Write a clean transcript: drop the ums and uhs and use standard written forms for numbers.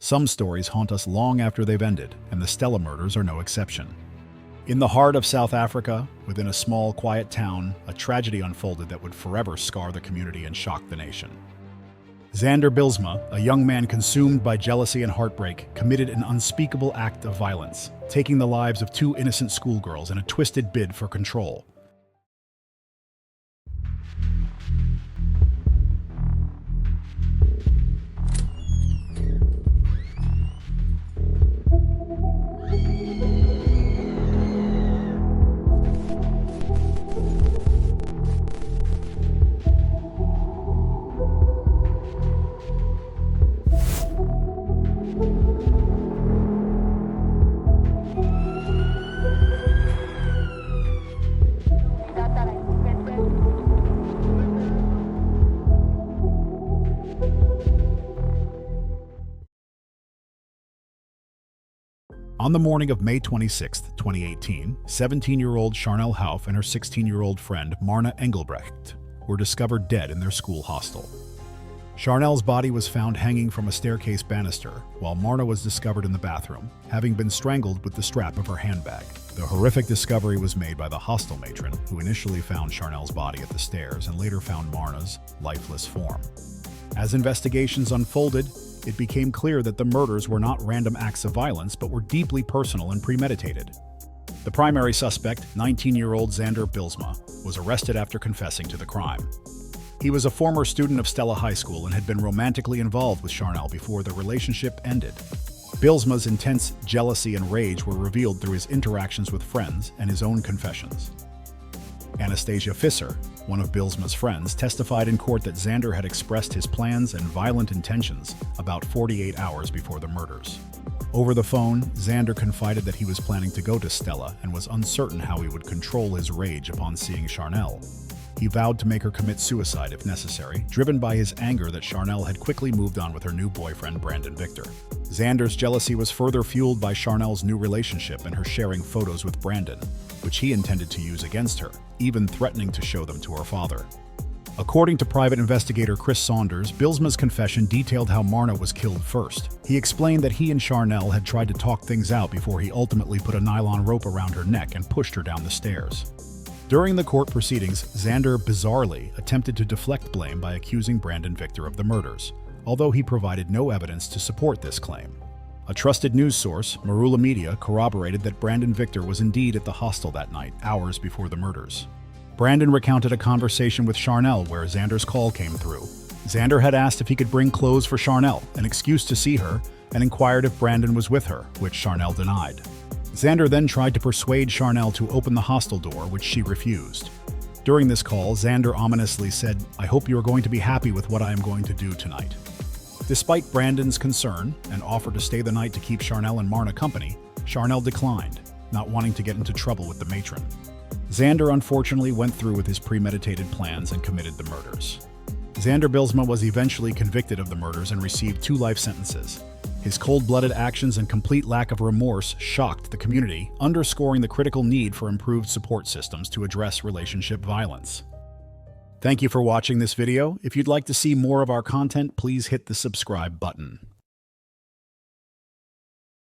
Some stories haunt us long after they've ended, and the Stella murders are no exception. In the heart of South Africa, within a small, quiet town, a tragedy unfolded that would forever scar the community and shock the nation. Xander Bylsma, a young man consumed by jealousy and heartbreak, committed an unspeakable act of violence, taking the lives of two innocent schoolgirls in a twisted bid for control. On the morning of May 26, 2018, 17-year-old Sharnelle Hough and her 16-year-old friend Marna Engelbrecht were discovered dead in their school hostel. Sharnelle's body was found hanging from a staircase banister, while Marna was discovered in the bathroom, having been strangled with the strap of her handbag. The horrific discovery was made by the hostel matron, who initially found Sharnelle's body at the stairs and later found Marna's lifeless form. As investigations unfolded, it became clear that the murders were not random acts of violence, but were deeply personal and premeditated. The primary suspect, 19-year-old Xander Bylsma, was arrested after confessing to the crime. He was a former student of Stella High School and had been romantically involved with Sharnelle before their relationship ended. Bylsma's intense jealousy and rage were revealed through his interactions with friends and his own confessions. Anastasia Fisser, one of Bylsma's friends, testified in court that Xander had expressed his plans and violent intentions about 48 hours before the murders. Over the phone, Xander confided that he was planning to go to Stella and was uncertain how he would control his rage upon seeing Sharnelle. He vowed to make her commit suicide if necessary, driven by his anger that Sharnelle had quickly moved on with her new boyfriend, Brandon Victor. Xander's jealousy was further fueled by Sharnelle's new relationship and her sharing photos with Brandon, which he intended to use against her, even threatening to show them to her father. According to private investigator Chris Saunders, Bylsma's confession detailed how Marna was killed first. He explained that he and Sharnelle had tried to talk things out before he ultimately put a nylon rope around her neck and pushed her down the stairs. During the court proceedings, Xander bizarrely attempted to deflect blame by accusing Brandon Victor of the murders, although he provided no evidence to support this claim. A trusted news source, Marula Media, corroborated that Brandon Victor was indeed at the hostel that night, hours before the murders. Brandon recounted a conversation with Sharnelle where Xander's call came through. Xander had asked if he could bring clothes for Sharnelle, an excuse to see her, and inquired if Brandon was with her, which Sharnelle denied. Xander then tried to persuade Sharnelle to open the hostel door, which she refused. During this call, Xander ominously said, "I hope you are going to be happy with what I am going to do tonight." Despite Brandon's concern and offer to stay the night to keep Sharnelle and Marna company, Sharnelle declined, not wanting to get into trouble with the matron. Xander unfortunately went through with his premeditated plans and committed the murders. Xander Bylsma was eventually convicted of the murders and received 2 life sentences. His cold-blooded actions and complete lack of remorse shocked the community, underscoring the critical need for improved support systems to address relationship violence. Thank you for watching this video. If you'd like to see more of our content, please hit the subscribe button.